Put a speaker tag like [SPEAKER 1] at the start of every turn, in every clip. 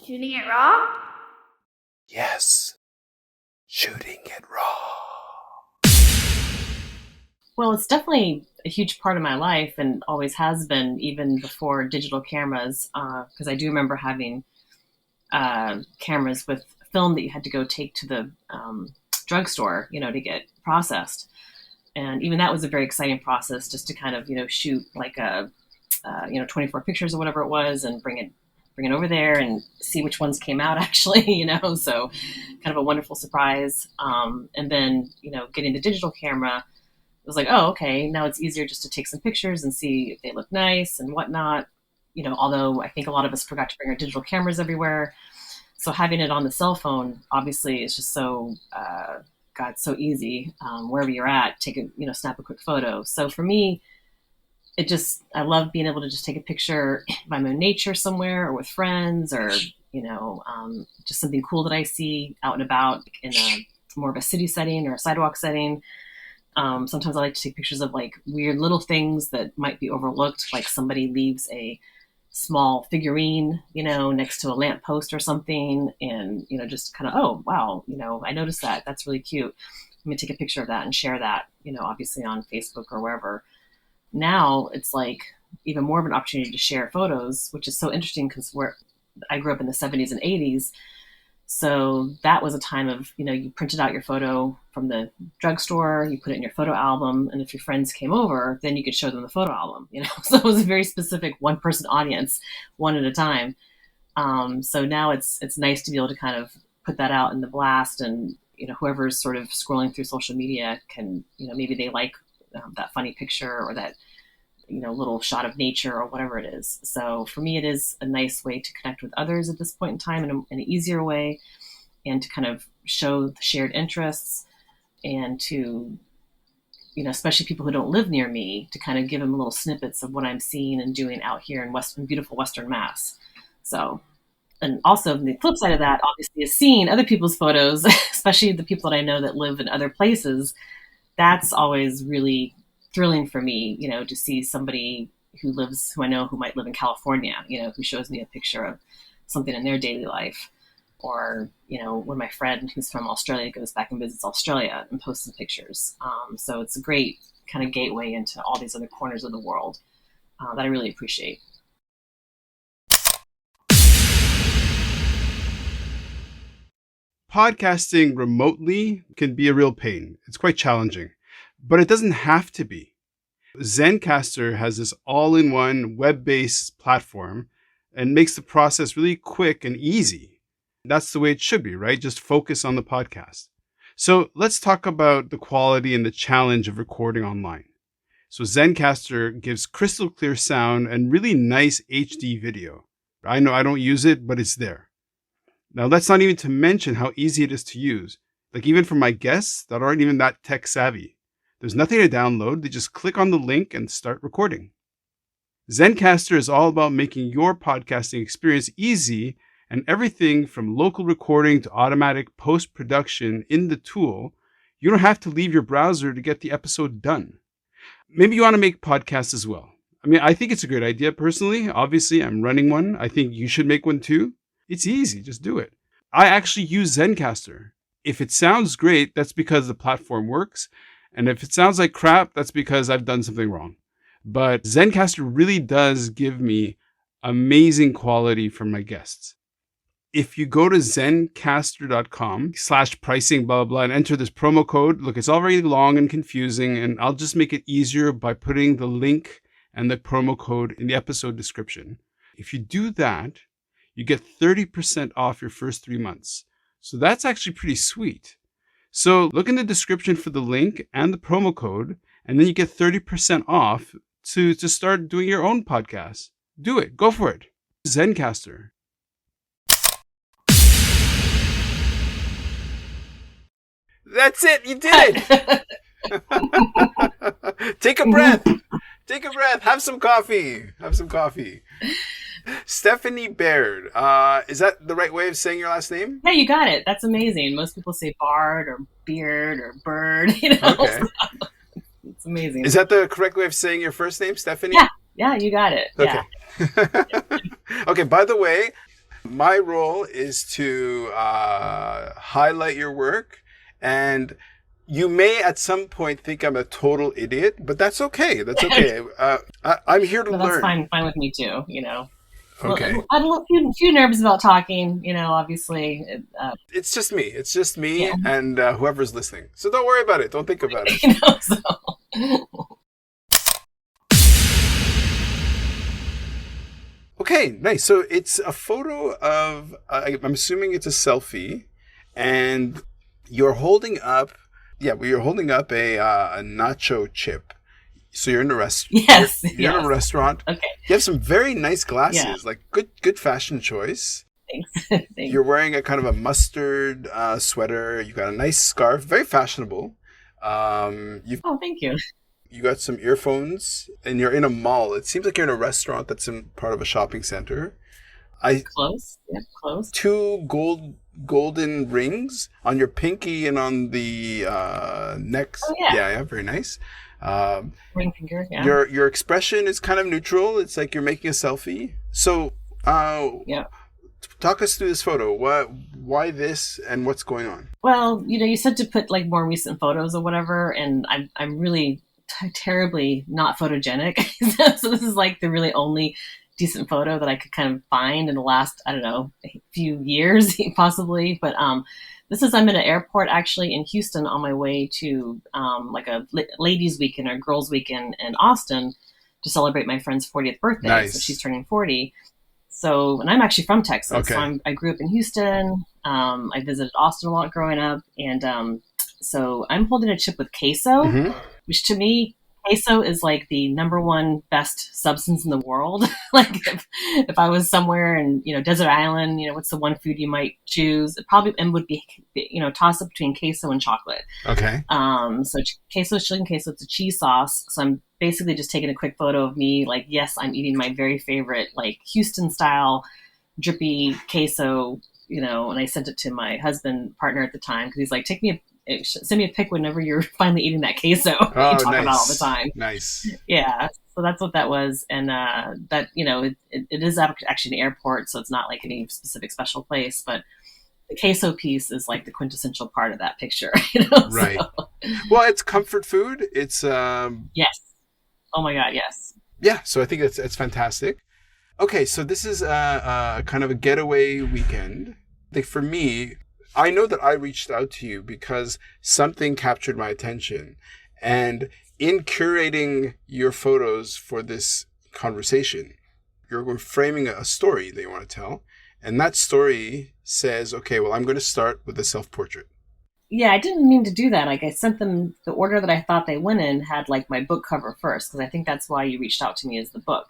[SPEAKER 1] Shooting it raw?
[SPEAKER 2] Yes. Shooting it raw.
[SPEAKER 3] Well, it's definitely a huge part of my life and always has been, even before digital cameras, because I do remember having cameras with film that you had to go take to the drugstore, to get processed. And even that was a very exciting process, just to kind of, shoot like 24 pictures or whatever it was and bring it over there and see which ones came out actually, so kind of a wonderful surprise. And then, getting the digital camera, it was like, oh, okay, now it's easier just to take some pictures and see if they look nice and whatnot. Although I think a lot of us forgot to bring our digital cameras everywhere. So having it on the cell phone, obviously, is just so, so easy. Wherever you're at, snap a quick photo. So for me, I love being able to just take a picture if I'm in nature somewhere or with friends or, just something cool that I see out and about in more of a city setting or a sidewalk setting. Sometimes I like to take pictures of like weird little things that might be overlooked, like somebody leaves a small figurine, next to a lamppost or something. And, just kind of, oh, wow, I noticed that. That's really cute. Let me take a picture of that and share that, obviously on Facebook or wherever. Now it's like even more of an opportunity to share photos, which is so interesting because I grew up in the 70s and 80s. So that was a time of, you printed out your photo from the drugstore, you put it in your photo album, and if your friends came over, then you could show them the photo album, So it was a very specific one-person audience, one at a time. So now it's nice to be able to kind of put that out in the blast, and, whoever's sort of scrolling through social media can, maybe they like that funny picture or that, little shot of nature or whatever it is. So for me, it is a nice way to connect with others at this point in time in an easier way, and to kind of show the shared interests, and to, especially people who don't live near me, to kind of give them little snippets of what I'm seeing and doing out here in beautiful Western Mass. So, and also the flip side of that, obviously, is seeing other people's photos, especially the people that I know that live in other places. That's always really thrilling for me, to see somebody who I know who might live in California, who shows me a picture of something in their daily life. Or, when my friend who's from Australia goes back and visits Australia and posts some pictures. So it's a great kind of gateway into all these other corners of the world that I really appreciate.
[SPEAKER 2] Podcasting remotely can be a real pain. It's quite challenging, but it doesn't have to be. Zencastr has this all-in-one web-based platform and makes the process really quick and easy. That's the way it should be, right? Just focus on the podcast. So let's talk about the quality and the challenge of recording online. So Zencastr gives crystal clear sound and really nice HD video. I know I don't use it, but it's there. Now, that's not even to mention how easy it is to use. Like even for my guests that aren't even that tech savvy. There's nothing to download. They just click on the link and start recording. Zencastr is all about making your podcasting experience easy, and everything from local recording to automatic post-production in the tool. You don't have to leave your browser to get the episode done. Maybe you want to make podcasts as well. I think it's a great idea personally. Obviously, I'm running one. I think you should make one too. It's easy. Just do it. I actually use Zencastr. If it sounds great, that's because the platform works. And if it sounds like crap, that's because I've done something wrong. But Zencastr really does give me amazing quality for my guests. If you go to zencastr.com/pricing, blah, blah, blah, and enter this promo code, look, it's already long and confusing, and I'll just make it easier by putting the link and the promo code in the episode description. If you do that, you get 30% off your first 3 months. So that's actually pretty sweet. So look in the description for the link and the promo code, and then you get 30% off to start doing your own podcast. Do it. Go for it. Zencastr. That's it. You did it. Take a breath. Take a breath. Have some coffee. Stephanie Baird. Is that the right way of saying your last name?
[SPEAKER 3] Yeah, you got it. That's amazing. Most people say Bard or Beard or Bird.
[SPEAKER 2] Okay.
[SPEAKER 3] It's amazing.
[SPEAKER 2] Is that the correct way of saying your first name, Stephanie?
[SPEAKER 3] Yeah, you got it.
[SPEAKER 2] Okay.
[SPEAKER 3] Yeah.
[SPEAKER 2] Okay, by the way, My role is to highlight your work, and you may at some point think I'm a total idiot, but that's okay. That's okay. I'm here to
[SPEAKER 3] No, that's
[SPEAKER 2] learn.
[SPEAKER 3] fine with me too.
[SPEAKER 2] Okay.
[SPEAKER 3] Well, I had a few nerves about talking. Obviously,
[SPEAKER 2] It's just me. It's just me
[SPEAKER 3] yeah.
[SPEAKER 2] and whoever's listening. So don't worry about it. Don't think about it.
[SPEAKER 3] So
[SPEAKER 2] Okay, nice. So it's a photo of, I'm assuming it's a selfie, and you're holding up, yeah, well, you're holding up a nacho chip. So you're in a
[SPEAKER 3] yes,
[SPEAKER 2] you're in a restaurant.
[SPEAKER 3] Okay.
[SPEAKER 2] You have some very nice glasses,
[SPEAKER 3] Yeah.
[SPEAKER 2] like good fashion choice.
[SPEAKER 3] Thanks. Thanks.
[SPEAKER 2] You're wearing a kind of a mustard sweater. You got a nice scarf, very fashionable.
[SPEAKER 3] Oh, thank you.
[SPEAKER 2] You got some earphones, and you're in a mall. It seems like you're in a restaurant that's in part of a shopping center.
[SPEAKER 3] Close. Yeah, close.
[SPEAKER 2] Two golden rings on your pinky and on the neck.
[SPEAKER 3] Oh, yeah.
[SPEAKER 2] Yeah, very nice.
[SPEAKER 3] Ring finger. Yeah.
[SPEAKER 2] Your expression is kind of neutral. It's like you're making a selfie. So,
[SPEAKER 3] yeah.
[SPEAKER 2] Talk us through this photo. Why this, and what's going on?
[SPEAKER 3] Well, you said to put like more recent photos or whatever, and I'm really terribly not photogenic. So this is like the really only decent photo that I could kind of find in the last, I don't know, few years possibly. But I'm in an airport actually in Houston on my way to like a ladies weekend or girls weekend in Austin to celebrate my friend's 40th birthday.
[SPEAKER 2] Nice.
[SPEAKER 3] So she's turning 40. So, and I'm actually from Texas.
[SPEAKER 2] Okay.
[SPEAKER 3] So I grew up in Houston. I visited Austin a lot growing up. And so I'm holding a chip with queso, which to me, queso is like the number one best substance in the world. Like if I was somewhere in, desert island, what's the one food you might choose? It probably would be, toss up between queso and chocolate.
[SPEAKER 2] Okay.
[SPEAKER 3] So queso is chicken queso. It's a cheese sauce. So I'm basically just taking a quick photo of me. Like, yes, I'm eating my very favorite, like Houston style drippy queso, and I sent it to my partner at the time. Cause he's like, send me a pic whenever you're finally eating that queso.
[SPEAKER 2] Oh,
[SPEAKER 3] you talk
[SPEAKER 2] nice.
[SPEAKER 3] about all the time.
[SPEAKER 2] Nice.
[SPEAKER 3] Yeah. So that's what that was. And that, it is actually an airport. So it's not like any specific special place, but the queso piece is like the quintessential part of that picture.
[SPEAKER 2] Right.
[SPEAKER 3] So.
[SPEAKER 2] Well, it's comfort food. It's
[SPEAKER 3] yes. Oh my God, yes.
[SPEAKER 2] Yeah, so I think it's fantastic. Okay, so this is a kind of a getaway weekend. Like for me, I know that I reached out to you because something captured my attention. And in curating your photos for this conversation, you're framing a story that you want to tell. And that story says, okay, well, I'm going to start with a self-portrait.
[SPEAKER 3] Yeah, I didn't mean to do that. Like I sent them the order that I thought they went in had like my book cover first, because I think that's why you reached out to me as the book.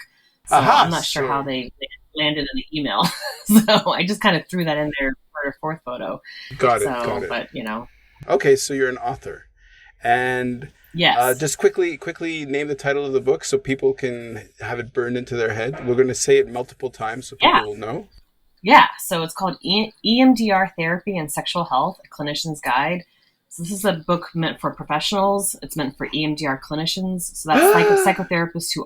[SPEAKER 3] So I'm not sure how they landed in the email. So I just kind of threw that in there for a fourth photo.
[SPEAKER 2] Got it.
[SPEAKER 3] But
[SPEAKER 2] Okay, so you're an author. And
[SPEAKER 3] yes.
[SPEAKER 2] Just quickly name the title of the book so people can have it burned into their head. We're going to say it multiple times so people will know.
[SPEAKER 3] Yeah, so it's called EMDR Therapy and Sexual Health, a Clinician's Guide. So this is a book meant for professionals. It's meant for EMDR clinicians. So that's psychotherapists who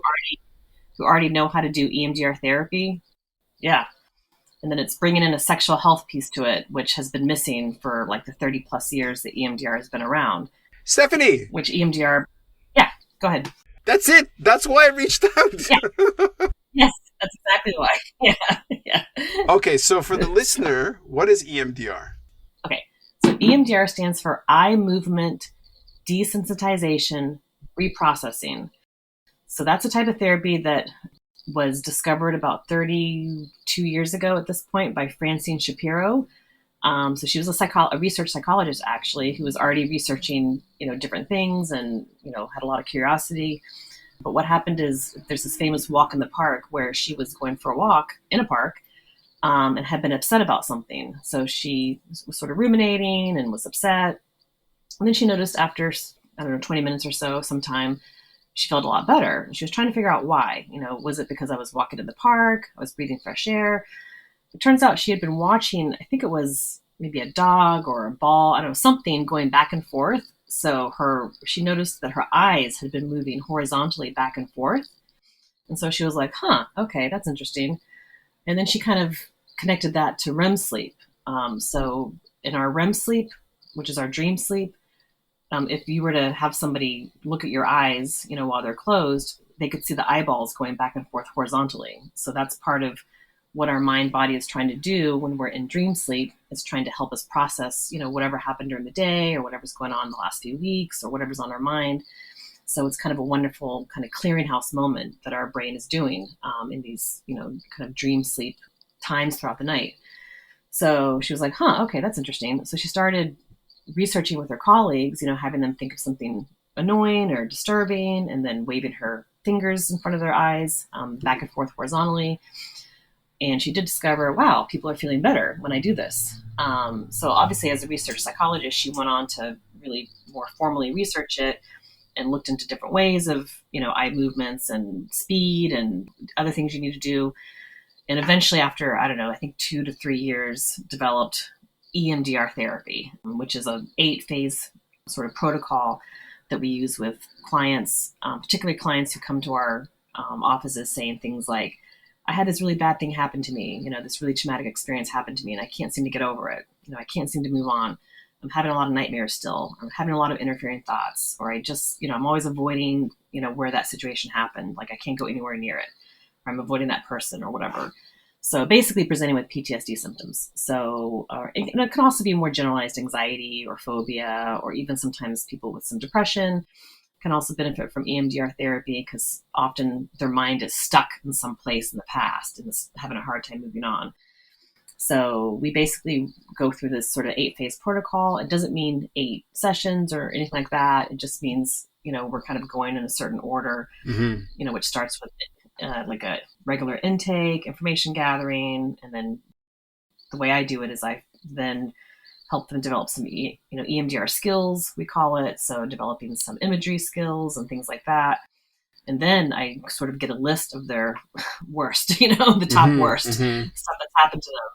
[SPEAKER 3] already know how to do EMDR therapy. Yeah. And then it's bringing in a sexual health piece to it, which has been missing for like the 30 plus years that EMDR has been around.
[SPEAKER 2] Stephanie!
[SPEAKER 3] Which EMDR, yeah, go ahead.
[SPEAKER 2] That's it. That's why I reached out.
[SPEAKER 3] Yeah. Yes. That's exactly why. Yeah.
[SPEAKER 2] Okay, so for the listener, what is EMDR?
[SPEAKER 3] Okay, so EMDR stands for eye movement desensitization reprocessing. So that's a type of therapy that was discovered about 32 years ago at this point by Francine Shapiro. So she was a research psychologist, actually, who was already researching, different things and, had a lot of curiosity. But what happened is there's this famous walk in the park where she was going for a walk in a park and had been upset about something. So she was sort of ruminating and was upset. And then she noticed after, 20 minutes or so, sometime, she felt a lot better. She was trying to figure out why. Was it because I was walking in the park? I was breathing fresh air? It turns out she had been watching, I think it was maybe a dog or a ball, I don't know, something going back and forth. So she noticed that her eyes had been moving horizontally back and forth. And so she was like, okay, that's interesting. And then she kind of connected that to REM sleep. So in our REM sleep, which is our dream sleep, if you were to have somebody look at your eyes, while they're closed, they could see the eyeballs going back and forth horizontally. So that's part of what our mind body is trying to do when we're in dream sleep, is trying to help us process, whatever happened during the day or whatever's going on in the last few weeks or whatever's on our mind. So it's kind of a wonderful kind of clearinghouse moment that our brain is doing in these, kind of dream sleep times throughout the night. So she was like, okay, that's interesting. So she started researching with her colleagues, having them think of something annoying or disturbing, and then waving her fingers in front of their eyes back and forth horizontally. And she did discover, wow, people are feeling better when I do this. So obviously, as a research psychologist, she went on to really more formally research it and looked into different ways of, eye movements and speed and other things you need to do. And eventually, after, I think 2 to 3 years, developed EMDR therapy, which is an 8-phase sort of protocol that we use with clients, particularly clients who come to our offices saying things like, I had this really bad thing happen to me, this really traumatic experience happened to me, and I can't seem to get over it. I can't seem to move on. I'm having a lot of nightmares still. I'm having a lot of interfering thoughts, or I just, I'm always avoiding, where that situation happened. Like I can't go anywhere near it, or I'm avoiding that person or whatever. So basically presenting with PTSD symptoms. So it can also be more generalized anxiety or phobia, or even sometimes people with some depression can also benefit from EMDR therapy because often their mind is stuck in some place in the past and is having a hard time moving on. So we basically go through this sort of 8-phase protocol. It doesn't mean 8 sessions or anything like that. It just means, we're kind of going in a certain order, which starts with like a regular intake, information gathering. And then the way I do it is I then help them develop some, EMDR skills, we call it. So developing some imagery skills and things like that. And then I sort of get a list of their worst, the top worst stuff that's happened to them.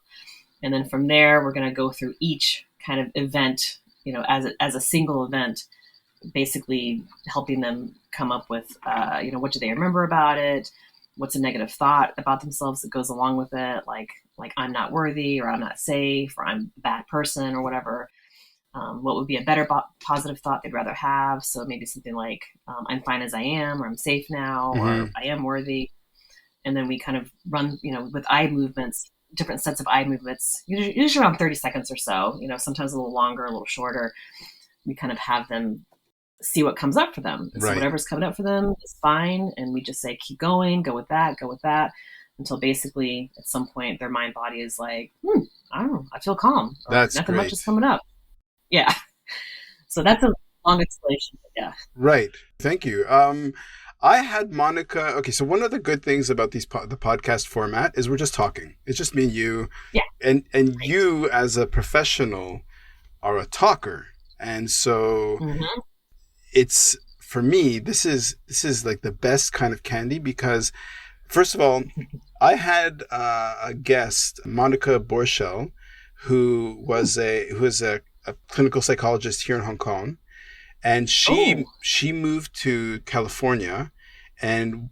[SPEAKER 3] And then from there, we're going to go through each kind of event, as a single event, basically helping them come up with, what do they remember about it? What's a negative thought about themselves that goes along with it? Like I'm not worthy, or I'm not safe, or I'm a bad person, or whatever. What would be a better positive thought they'd rather have? So maybe something like, I'm fine as I am, or I'm safe now, or I am worthy. And then we kind of run, with eye movements, different sets of eye movements, usually around 30 seconds or so, sometimes a little longer, a little shorter. We kind of have them see what comes up for them. So whatever's coming up for them is fine. And we just say, keep going, go with that, until basically at some point their mind body is like, I don't know, I feel calm.
[SPEAKER 2] That's
[SPEAKER 3] nothing
[SPEAKER 2] great.
[SPEAKER 3] Much is coming up. Yeah. So that's a long explanation. Yeah.
[SPEAKER 2] Right. Thank you. I had Monica. Okay, so one of the good things about the podcast format is we're just talking. It's just me and you.
[SPEAKER 3] Yeah.
[SPEAKER 2] And you as a professional are a talker. And so it's, for me, this is like the best kind of candy because, first of all, I had a guest, Monica Borschel, who is a clinical psychologist here in Hong Kong. And she moved to California, and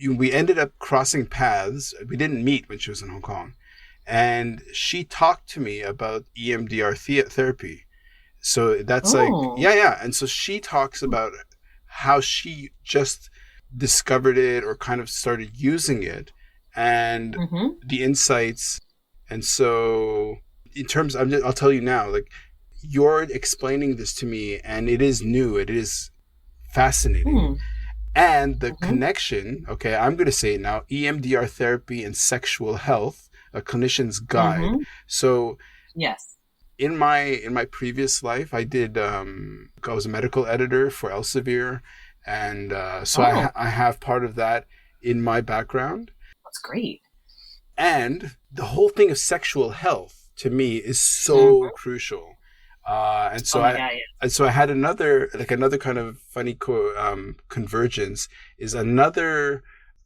[SPEAKER 2] we ended up crossing paths. We didn't meet when she was in Hong Kong. And she talked to me about EMDR therapy. So that's And so she talks about how she just discovered it or kind of started using it and the insights. And so in terms, I'll tell you now, like, you're explaining this to me and it is new. It is fascinating. And the connection, okay, I'm going to say it now, EMDR therapy and sexual health, a clinician's guide. So
[SPEAKER 3] yes,
[SPEAKER 2] in my previous life, I was a medical editor for Elsevier. And so I have part of that in my background.
[SPEAKER 3] That's great.
[SPEAKER 2] And the whole thing of sexual health to me is so crucial. And so I had another kind of funny convergence is another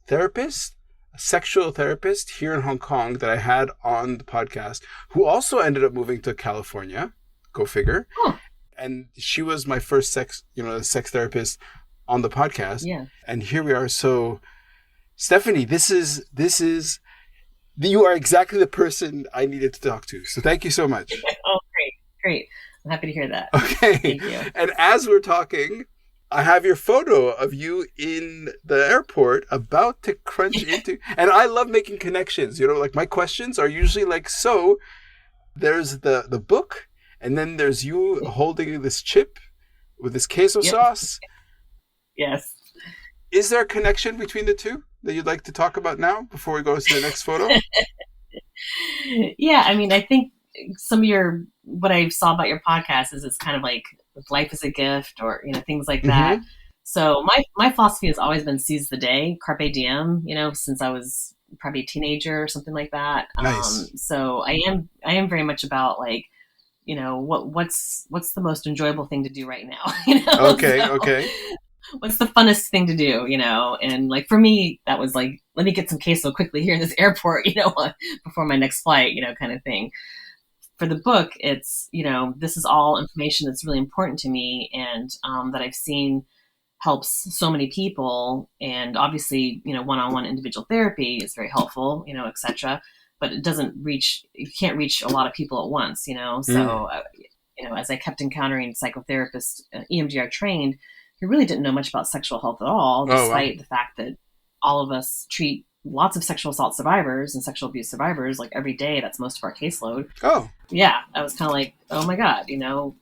[SPEAKER 2] therapist, a sexual therapist here in Hong Kong that I had on the podcast, who also ended up moving to California. Go figure. And she was my first sex therapist on the podcast.
[SPEAKER 3] Yeah.
[SPEAKER 2] And here we are. So, Stephanie, this is You are exactly the person I needed to talk to. So thank you so much.
[SPEAKER 3] Oh, great. I'm happy to hear that.
[SPEAKER 2] Okay.
[SPEAKER 3] Thank you.
[SPEAKER 2] And as we're talking, I have your photo of you in the airport about to crunch into, and I love making connections. Like my questions are usually like, so there's the book, and then there's you holding this chip with this queso sauce.
[SPEAKER 3] Yes.
[SPEAKER 2] Is there a connection between the two that you'd like to talk about now before we go to the next photo?
[SPEAKER 3] Yeah, I mean, I think what I saw about your podcast is it's kind of like life is a gift, or things like that. So my philosophy has always been seize the day, carpe diem. Since I was probably a teenager or something like that.
[SPEAKER 2] Nice.
[SPEAKER 3] So I am very much about like, what's the most enjoyable thing to do right now.
[SPEAKER 2] Okay.
[SPEAKER 3] What's the funnest thing to do, and like for me that was like, let me get some queso quickly here in this airport, before my next flight, kind of thing. For the book, it's, this is all information that's really important to me, and that I've seen helps so many people. And obviously, one-on-one individual therapy is very helpful, etc. But you can't reach a lot of people at once, So, as I kept encountering psychotherapists, EMDR trained, who really didn't know much about sexual health at all, despite the fact that all of us treat lots of sexual assault survivors and sexual abuse survivors like every day. That's most of our caseload.
[SPEAKER 2] Oh.
[SPEAKER 3] Yeah. I was kind of like, oh my God,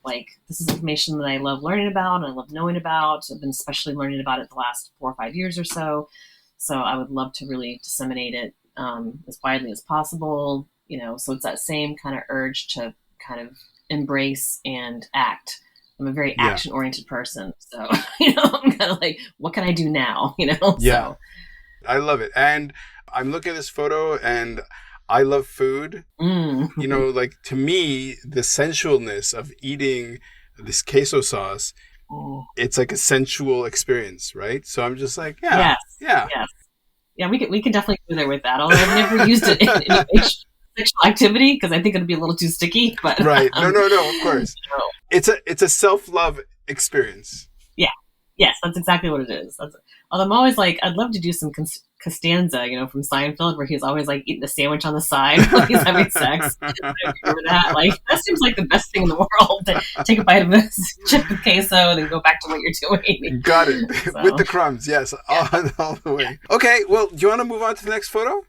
[SPEAKER 3] like this is information that I love learning about and I love knowing about. I've been especially learning about it the last 4 or 5 years or so. So I would love to really disseminate it as widely as possible. So it's that same kind of urge to kind of embrace and act. I'm a very action-oriented person. So, I'm kind of like, what can I do now? Yeah. So.
[SPEAKER 2] I love it. And I'm looking at this photo and I love food. Like to me, the sensualness of eating this queso sauce, it's like a sensual experience, right? So I'm just like,
[SPEAKER 3] Yes. Yeah, we can definitely go there with that. Although I've never used it in sexual activity because I think it'd be a little too sticky. But
[SPEAKER 2] right. No, of course. It's a self-love experience.
[SPEAKER 3] Yeah. Yes, that's exactly what it is. Although I'm always like, I'd love to do some Costanza, from Seinfeld, where he's always like eating a sandwich on the side while he's having sex. Remember that? Like, that seems like the best thing in the world, to take a bite of this chip with queso and then go back to what you're doing.
[SPEAKER 2] Got it. So, with the crumbs, yes, all the way. Okay, well, do you want to move on to the next photo?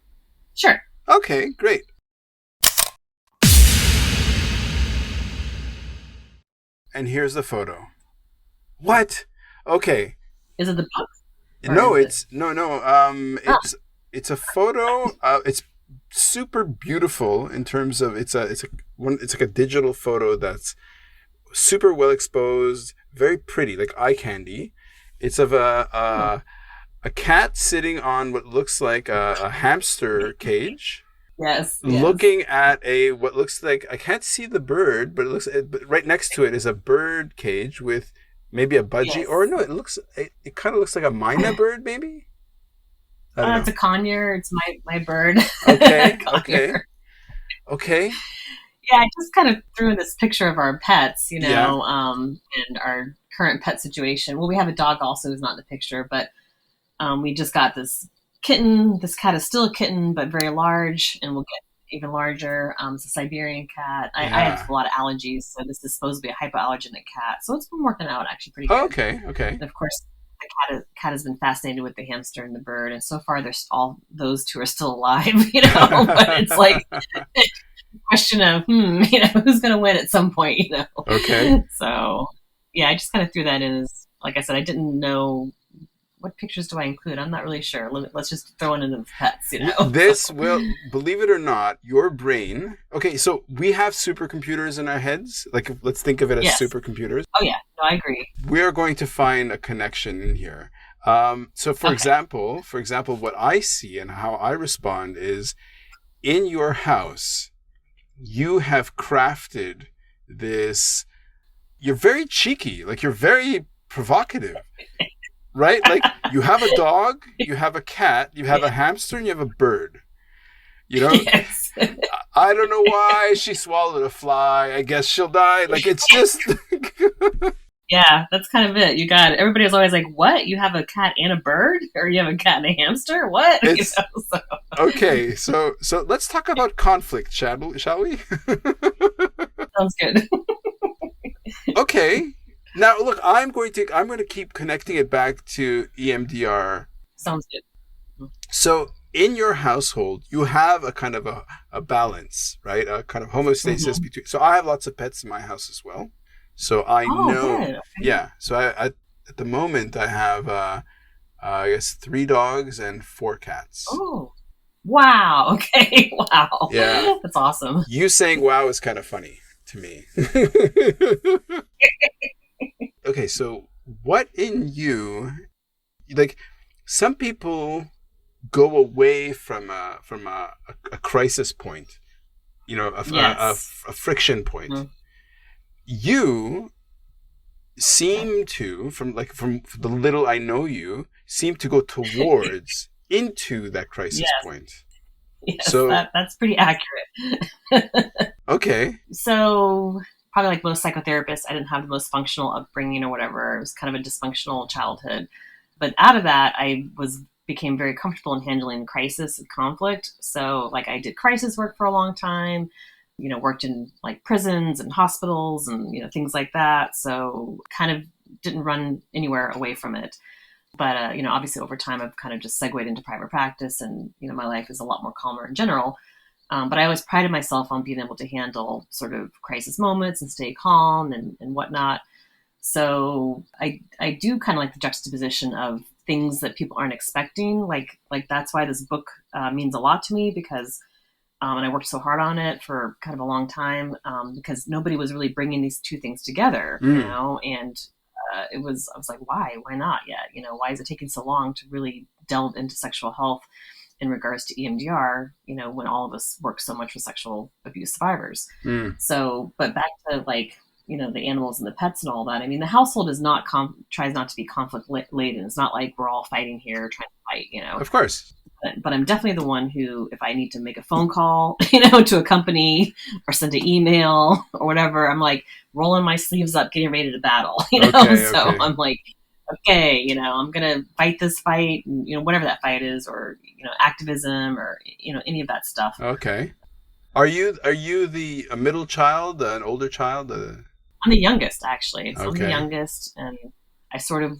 [SPEAKER 3] Sure.
[SPEAKER 2] Okay, great. And here's the photo. What? Okay.
[SPEAKER 3] Is it the book?
[SPEAKER 2] No, it's it's a photo. It's super beautiful in terms of it's like a digital photo that's super well exposed, very pretty, like eye candy. It's of a cat sitting on what looks like a hamster cage.
[SPEAKER 3] Yes.
[SPEAKER 2] Looking at what looks like, I can't see the bird, but but right next to it is a bird cage with maybe a budgie, or no, it kind of looks like a myna bird, maybe.
[SPEAKER 3] It's a conure. It's my bird.
[SPEAKER 2] Okay. Okay.
[SPEAKER 3] Yeah, I just kind of threw in this picture of our pets, and our current pet situation. Well, we have a dog also who's not in the picture, but we just got this kitten. This cat is still a kitten, but very large, and will get even larger. It's a Siberian cat. I have a lot of allergies, so this is supposed to be a hypoallergenic cat. So it's been working out actually pretty good.
[SPEAKER 2] Okay.
[SPEAKER 3] And of course, the cat has been fascinated with the hamster and the bird, and so far those two are still alive. But it's like a question of who's going to win at some point.
[SPEAKER 2] Okay.
[SPEAKER 3] So yeah, I just kind of threw that in as, like I said, I didn't know. What pictures do I include? I'm not really sure. Let's just throw in the pets,
[SPEAKER 2] This will, believe it or not, your brain. Okay, so we have supercomputers in our heads. Like, let's think of it as supercomputers.
[SPEAKER 3] Oh yeah, no, I agree.
[SPEAKER 2] We are going to find a connection in here. So, for example, what I see and how I respond is, in your house, you have crafted this. You're very cheeky. Like, you're very provocative. Right? Like, you have a dog, you have a cat, you have a hamster, and you have a bird.
[SPEAKER 3] Yes.
[SPEAKER 2] I don't know why she swallowed a fly. I guess she'll die. Like, it's just...
[SPEAKER 3] Yeah, that's kind of it. You got it. Everybody was always like, "What? You have a cat and a bird, or you have a cat and a hamster? What?"
[SPEAKER 2] It's
[SPEAKER 3] So.
[SPEAKER 2] okay. So let's talk about conflict, shall we?
[SPEAKER 3] Sounds good.
[SPEAKER 2] Okay. Now look, I'm going to keep connecting it back to EMDR.
[SPEAKER 3] Sounds good.
[SPEAKER 2] So in your household, you have a kind of a balance, right? A kind of homeostasis between. So I have lots of pets in my house as well. So I
[SPEAKER 3] Oh,
[SPEAKER 2] know,
[SPEAKER 3] good. Okay.
[SPEAKER 2] yeah. So I at the moment I have, I guess 3 dogs and 4 cats.
[SPEAKER 3] Oh, wow. Okay. Wow.
[SPEAKER 2] Yeah.
[SPEAKER 3] That's awesome.
[SPEAKER 2] You saying wow is kind of funny to me. Okay, so what in you, like, some people go away from a crisis point,
[SPEAKER 3] Yes.
[SPEAKER 2] a friction point.
[SPEAKER 3] Mhm.
[SPEAKER 2] You seem to, from the little I know you, seem to go towards into that crisis
[SPEAKER 3] Yes.
[SPEAKER 2] point.
[SPEAKER 3] Yes.
[SPEAKER 2] So
[SPEAKER 3] That's pretty accurate.
[SPEAKER 2] okay,
[SPEAKER 3] So probably like most psychotherapists, I didn't have the most functional upbringing or whatever. It was kind of a dysfunctional childhood. But out of that, became very comfortable in handling crisis and conflict. So like I did crisis work for a long time, worked in like prisons and hospitals and, things like that. So kind of didn't run anywhere away from it. But, obviously over time, I've kind of just segued into private practice and, my life is a lot more calmer in general. But I always prided myself on being able to handle sort of crisis moments and stay calm and whatnot. So I do kind of like the juxtaposition of things that people aren't expecting. Like that's why this book means a lot to me because, and I worked so hard on it for kind of a long time because nobody was really bringing these two things together, and I was like, why not yet? Why is it taking so long to really delve into sexual health in regards to EMDR, when all of us work so much with sexual abuse survivors. So, but back to like, the animals and the pets and all that. I mean, the household is tries not to be conflict laden. It's not like we're all fighting here trying to fight,
[SPEAKER 2] of course.
[SPEAKER 3] But I'm definitely the one who, if I need to make a phone call, to a company or send an email or whatever, I'm like rolling my sleeves up, getting ready to battle,
[SPEAKER 2] Okay,
[SPEAKER 3] so
[SPEAKER 2] okay.
[SPEAKER 3] I'm like, okay, I'm going to fight this fight and, whatever that fight is, or, activism or, any of that stuff.
[SPEAKER 2] Okay. Are you a middle child, an older child?
[SPEAKER 3] I'm the youngest, actually. So
[SPEAKER 2] Okay.
[SPEAKER 3] I'm the youngest, and I sort of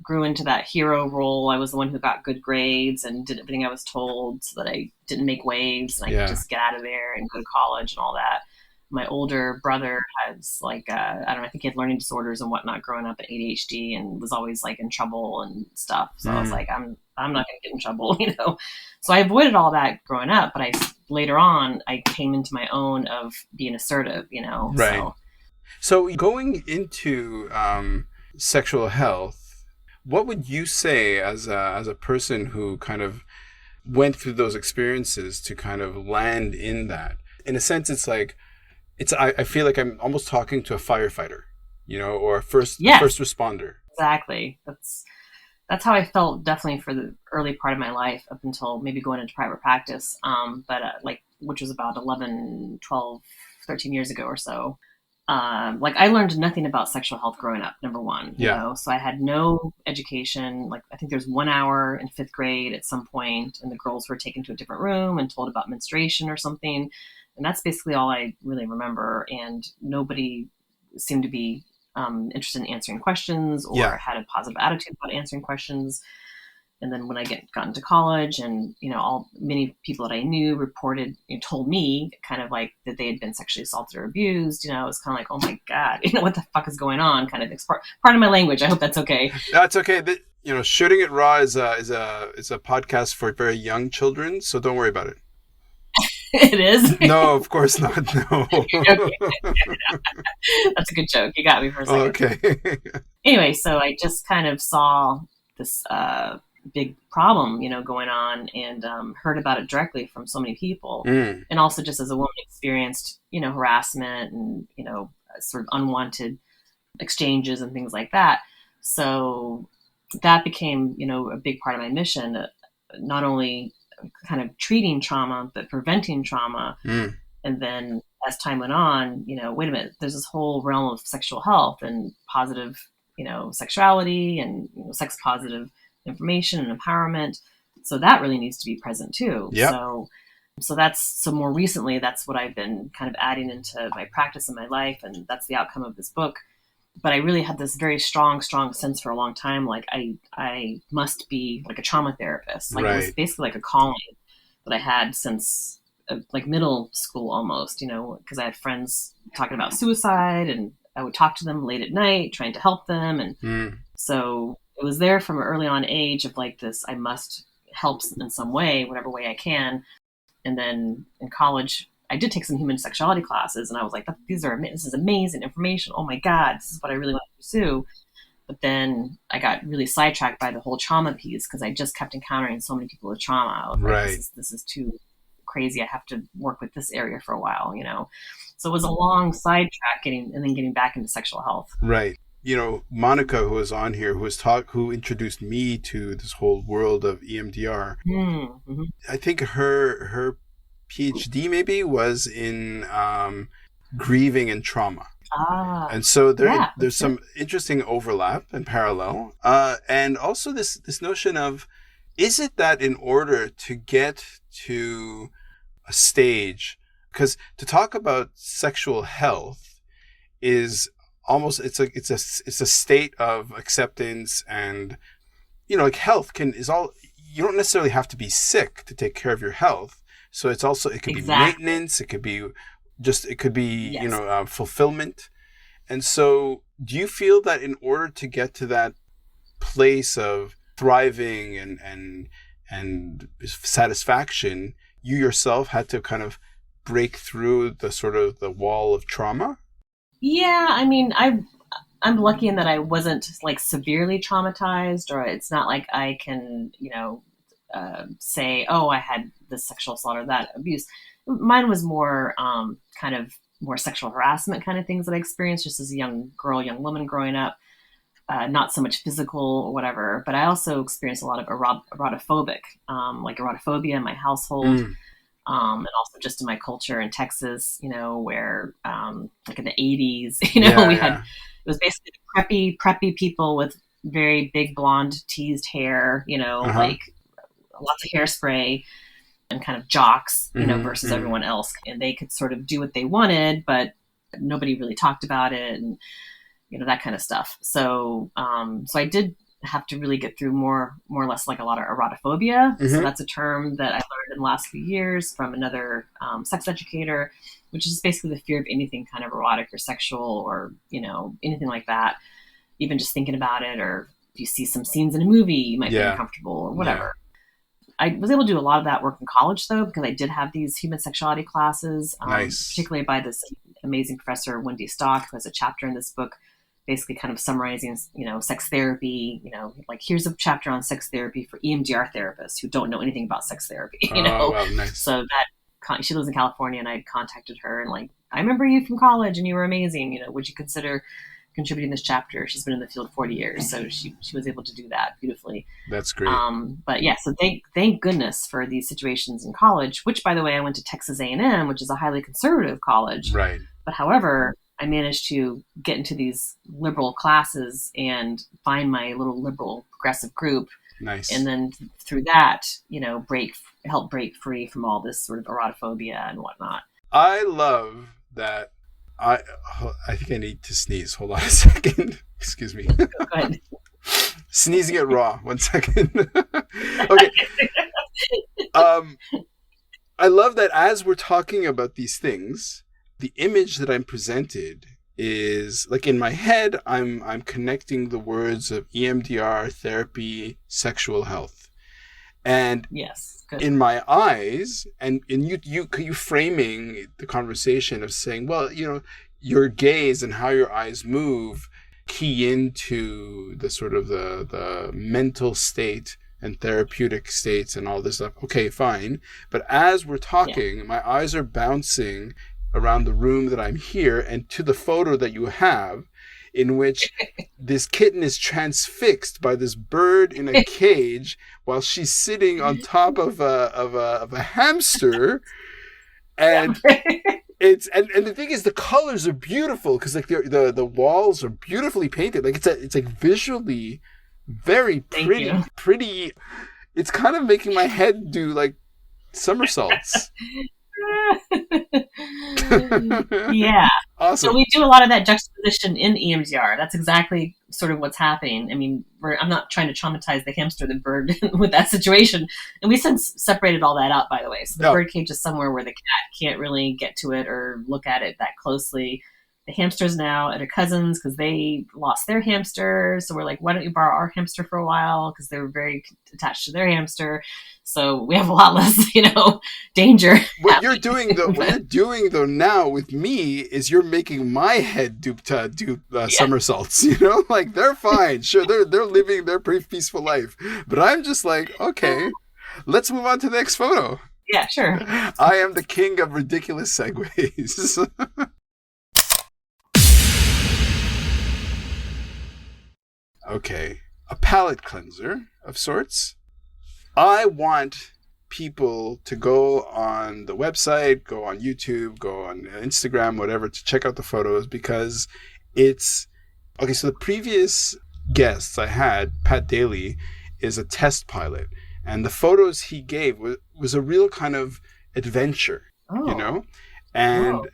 [SPEAKER 3] grew into that hero role. I was the one who got good grades and did everything I was told so that I didn't make waves and I could just get out of there and go to college and all that. My older brother has like, I don't know, I think he had learning disorders and whatnot growing up, at ADHD, and was always like in trouble and stuff. So I was like, I'm not going to get in trouble, So I avoided all that growing up, but later on, I came into my own of being assertive,
[SPEAKER 2] Right. So going into sexual health, what would you say as a person who kind of went through those experiences to kind of land in that? In a sense, it's like, I feel like I'm almost talking to a firefighter, or a first responder.
[SPEAKER 3] Exactly. That's how I felt definitely for the early part of my life up until maybe going into private practice. But which was about 11, 12, 13 years ago or so. Like I learned nothing about sexual health growing up, number one, so I had no education. Like I think there's 1 hour in 5th grade at some point, and the girls were taken to a different room and told about menstruation or something. And that's basically all I really remember. And nobody seemed to be interested in answering questions or had a positive attitude about answering questions. And then when I got into college, and many people that I knew reported, told me kind of like that they had been sexually assaulted or abused. It was kind of like, oh my god, what the fuck is going on? Kind of part of my language. I hope that's okay.
[SPEAKER 2] That's okay. Shooting it raw is a podcast for very young children, so don't worry about it.
[SPEAKER 3] It is?
[SPEAKER 2] No, of course not. No.
[SPEAKER 3] That's a good joke. You got me for a second.
[SPEAKER 2] Okay.
[SPEAKER 3] Anyway, so I just kind of saw this big problem, going on, and heard about it directly from so many people. And also just as a woman experienced, harassment and, sort of unwanted exchanges and things like that. So that became, a big part of my mission, not only kind of treating trauma, but preventing trauma. And then as time went on, wait a minute, there's this whole realm of sexual health and positive, sexuality and sex positive information and empowerment. So that really needs to be present too.
[SPEAKER 2] Yep.
[SPEAKER 3] So more recently, that's what I've been kind of adding into my practice in my life. And that's the outcome of this book. But I really had this very strong sense for a long time. Like I must be like a trauma therapist. Like It was basically like a calling that I had since like middle school almost, because I had friends talking about suicide and I would talk to them late at night, trying to help them. And so it was there from an early on age of like this, I must help in some way, whatever way I can. And then in college, I did take some human sexuality classes and I was like, this is amazing information. Oh my God, this is what I really want to pursue. But then I got really sidetracked by the whole trauma piece because I just kept encountering so many people with trauma. I was like, this is too crazy. I have to work with this area for a while, So it was a long sidetrack getting back into sexual health.
[SPEAKER 2] Right. Monica, who was on here, who introduced me to this whole world of EMDR.
[SPEAKER 3] Mm-hmm.
[SPEAKER 2] I think her PhD maybe was in grieving and trauma. And so there's some interesting overlap and parallel. And also this notion of, is it that in order to get to a stage, because to talk about sexual health is almost, it's a state of acceptance, and like health you don't necessarily have to be sick to take care of your health. So it's also, it could be maintenance, it could be fulfillment. And so do you feel that in order to get to that place of thriving and satisfaction, you yourself had to kind of break through the sort of the wall of trauma?
[SPEAKER 3] Yeah, I mean, I'm lucky in that I wasn't like severely traumatized, or it's not like I can, say, oh, I had this sexual assault or that abuse. Mine was more kind of more sexual harassment kind of things that I experienced just as a young woman growing up. Not so much physical or whatever, but I also experienced a lot of erotophobia in my household. And also just in my culture in Texas, where like in the 80s, it was basically preppy people with very big blonde teased hair, like lots of hairspray and kind of jocks, versus everyone else. And they could sort of do what they wanted, but nobody really talked about it and, that kind of stuff. So, so I did have to really get through more or less like a lot of erotophobia. So that's a term that I learned in the last few years from another sex educator, which is basically the fear of anything kind of erotic or sexual or, anything like that. Even just thinking about it, or if you see some scenes in a movie, you might be uncomfortable or whatever. I was able to do a lot of that work in college though, because I did have these human sexuality classes, particularly by this amazing professor, Wendy Stock, who has a chapter in this book basically kind of summarizing, sex therapy, like here's a chapter on sex therapy for EMDR therapists who don't know anything about sex therapy,
[SPEAKER 2] Wow, nice.
[SPEAKER 3] So that she lives in California, and I contacted her and like, I remember you from college and you were amazing. Would you consider contributing this chapter? She's been in the field 40 years. So she was able to do that beautifully.
[SPEAKER 2] That's great.
[SPEAKER 3] But yeah, so thank goodness for these situations in college, which by the way, I went to Texas A&M, which is a highly conservative college.
[SPEAKER 2] Right.
[SPEAKER 3] But however, I managed to get into these liberal classes and find my little liberal progressive group.
[SPEAKER 2] Nice.
[SPEAKER 3] And then through that, help break free from all this sort of erotophobia and whatnot.
[SPEAKER 2] I love that. I think I need to sneeze. Hold on a second. Excuse me.
[SPEAKER 3] Go ahead.
[SPEAKER 2] Sneezing it raw. 1 second. Okay. I love that as we're talking about these things, the image that I'm presented is like in my head, I'm connecting the words of EMDR, therapy, sexual health. And
[SPEAKER 3] yes, good.
[SPEAKER 2] In my eyes, and in you framing the conversation of saying, well, your gaze and how your eyes move key into the sort of the mental state and therapeutic states and all this stuff. Okay, fine. But as we're talking, my eyes are bouncing around the room that I'm here and to the photo that you have, in which this kitten is transfixed by this bird in a cage while she's sitting on top of a hamster, and
[SPEAKER 1] And the thing is, the colors are beautiful because like the walls are beautifully painted. Like it's like visually very pretty. It's kind of making my head do like somersaults.
[SPEAKER 3] Yeah.
[SPEAKER 1] Awesome.
[SPEAKER 3] So we do a lot of that juxtaposition in EMDR. That's exactly sort of what's happening. I mean, I'm not trying to traumatize the hamster, the bird with that situation. And we since separated all that out, by the way. So the bird cage is somewhere where the cat can't really get to it or look at it that closely. The hamster's now at her cousin's because they lost their hamster. So we're like, why don't you borrow our hamster for a while? Because they were very attached to their hamster. So we have a lot less, danger.
[SPEAKER 1] What you're doing though now with me is you're making my head do somersaults. Like they're fine. Sure, they're living their pretty peaceful life, but I'm just like, okay, let's move on to the next photo.
[SPEAKER 3] Yeah, sure.
[SPEAKER 1] I am the king of ridiculous segues. Okay, a palate cleanser of sorts. I want people to go on the website, go on YouTube, go on Instagram, whatever, to check out the photos because it's... Okay, so the previous guests I had, Pat Daly, is a test pilot. And the photos he gave was a real kind of adventure, And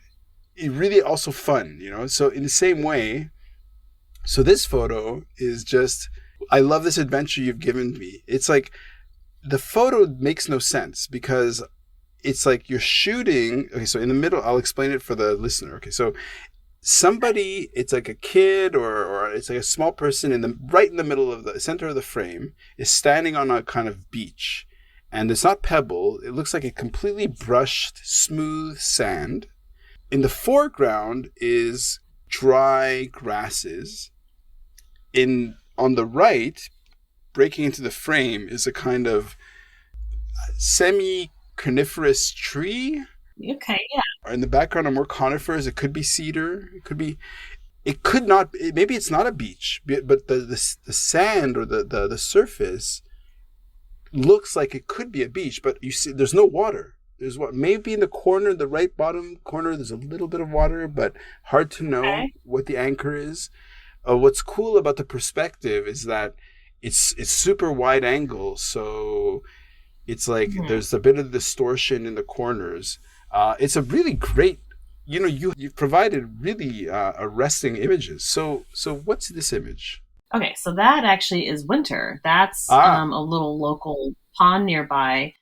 [SPEAKER 1] it really also fun, So in the same way... So this photo is just, I love this adventure you've given me. It's like, the photo makes no sense because it's like you're shooting. Okay, so in the middle, I'll explain it for the listener. Okay, so somebody, it's like a kid or it's like a small person right in the middle of the center of the frame is standing on a kind of beach. And it's not pebble. It looks like a completely brushed, smooth sand. In the foreground is dry grasses. On the right, breaking into the frame, is a kind of semi-coniferous tree.
[SPEAKER 3] Okay, yeah.
[SPEAKER 1] In the background are more conifers. It could be cedar. It could not. Maybe it's not a beach, but the sand or the surface looks like it could be a beach. But you see, there's no water. There's maybe in the right bottom corner. There's a little bit of water, but hard to know what the anchor is. What's cool about the perspective is that it's super wide angle, so it's like there's a bit of distortion in the corners. It's a really great, you've provided really arresting images. So what's this image?
[SPEAKER 3] Okay, so that actually is Winter. That's a little local pond nearby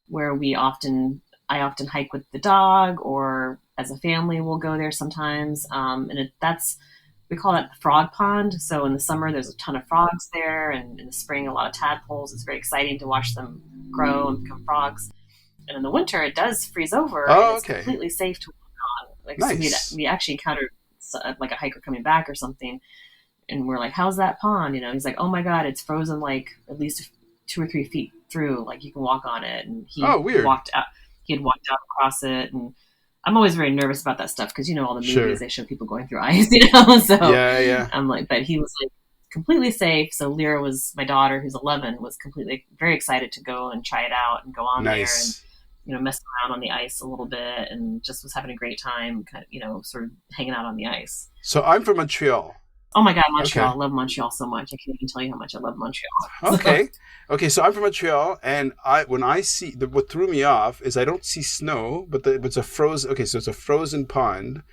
[SPEAKER 3] where I often hike with the dog, or as a family we'll go there sometimes. We call that the frog pond. So in the summer, there's a ton of frogs there, and in the spring, a lot of tadpoles. It's very exciting to watch them grow and become frogs. And in the winter, it does freeze over, and it's completely safe to walk on. Like, nice. So we actually encountered like a hiker coming back or something, and we're like, "How's that pond?" He's like, "Oh my God, it's frozen like at least 2 or 3 feet through. Like you can walk on it." And he walked out. He had walked out across it, and I'm always very nervous about that stuff because all the movies they show people going through ice, So
[SPEAKER 1] yeah.
[SPEAKER 3] I'm like, but he was like completely safe. So Lyra my daughter, who's 11, was completely very excited to go and try it out and go on there and mess around on the ice a little bit, and just was having a great time, kind of, sort of hanging out on the ice.
[SPEAKER 1] So I'm from Montreal.
[SPEAKER 3] Oh my God, Montreal! Okay. I love Montreal so much. I can't even tell you how much I love Montreal.
[SPEAKER 1] Okay. So I'm from Montreal, and when I see what threw me off is I don't see snow, but it's a frozen. Okay, so it's a frozen pond,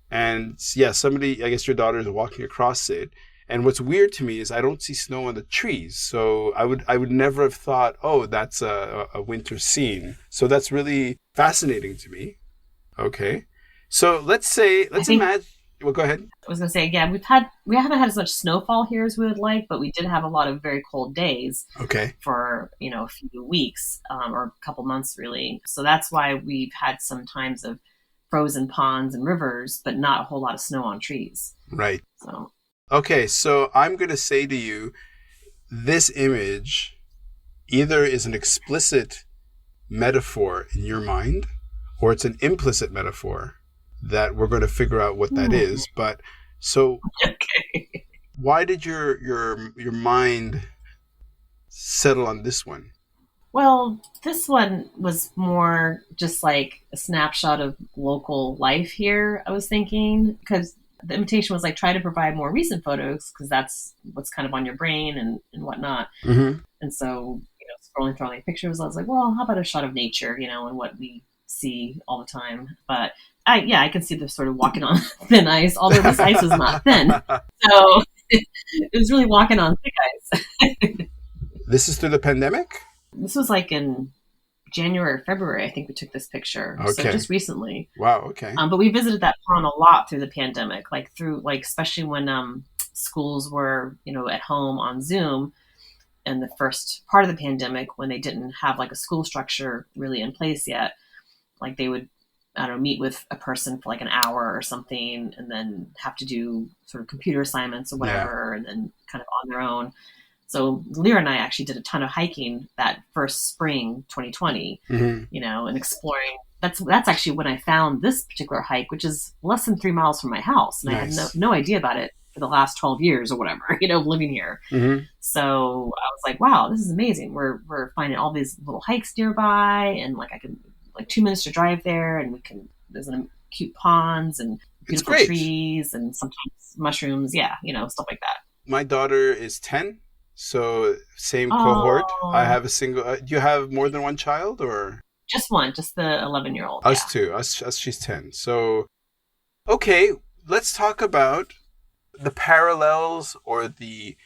[SPEAKER 1] and somebody, I guess your daughter is walking across it. And what's weird to me is I don't see snow on the trees. So I would never have thought, oh, that's a winter scene. So that's really fascinating to me. Okay, so let's imagine. Well, go ahead.
[SPEAKER 3] I was going to say, yeah, we haven't had as much snowfall here as we would like, but we did have a lot of very cold days.
[SPEAKER 1] Okay.
[SPEAKER 3] For, a few weeks or a couple months, really. So that's why we've had some times of frozen ponds and rivers, but not a whole lot of snow on trees.
[SPEAKER 1] Right.
[SPEAKER 3] So.
[SPEAKER 1] Okay, so I'm going to say to you, this image either is an explicit metaphor in your mind, or it's an implicit metaphor that we're going to figure out what that is. But so why did your mind settle on this one?
[SPEAKER 3] Well, this one was more just like a snapshot of local life here, I was thinking, because the invitation was like try to provide more recent photos because that's what's kind of on your brain and whatnot.
[SPEAKER 1] Mm-hmm.
[SPEAKER 3] And so, scrolling through all the pictures, I was like, well, how about a shot of nature, and what we see all the time. But I can see the sort of walking on thin ice, although this ice was not thin. So it was really walking on thick ice.
[SPEAKER 1] This is through the pandemic?
[SPEAKER 3] This was like in January or February, I think we took this picture.
[SPEAKER 1] Okay.
[SPEAKER 3] So just recently.
[SPEAKER 1] Wow, okay.
[SPEAKER 3] But we visited that pond a lot through the pandemic, especially when schools were, at home on Zoom in the first part of the pandemic when they didn't have like a school structure really in place yet. Like they would, I don't know, meet with a person for like an hour or something and then have to do sort of computer assignments or whatever, and then kind of on their own. So Lyra and I actually did a ton of hiking that first spring, 2020, and exploring. That's actually when I found this particular hike, which is less than 3 miles from my house. And
[SPEAKER 1] Nice.
[SPEAKER 3] I had no idea about it for the last 12 years or whatever, living here.
[SPEAKER 1] Mm-hmm.
[SPEAKER 3] So I was like, wow, this is amazing. We're finding all these little hikes nearby, and like I can 2 minutes to drive there, and there's cute ponds and beautiful trees and sometimes mushrooms. Yeah, stuff like that.
[SPEAKER 1] My daughter is 10, so same cohort. I have a single. Do you have more than one child or?
[SPEAKER 3] Just one, just the 11-year-old.
[SPEAKER 1] Us too. Us. She's 10. So, okay, let's talk about the parallels or the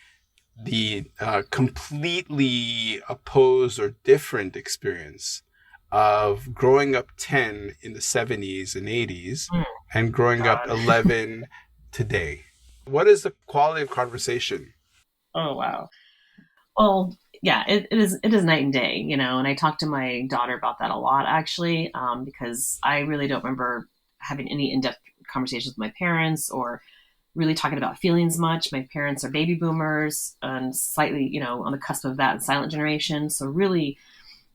[SPEAKER 1] completely opposed or different experience of growing up 10 in the 70s and 80s and growing up 11 today. What is the quality of conversation?
[SPEAKER 3] Oh, wow. Well, yeah, it is night and day, and I talk to my daughter about that a lot, actually, because I really don't remember having any in-depth conversations with my parents or really talking about feelings much. My parents are baby boomers and slightly, on the cusp of that and silent generation. So really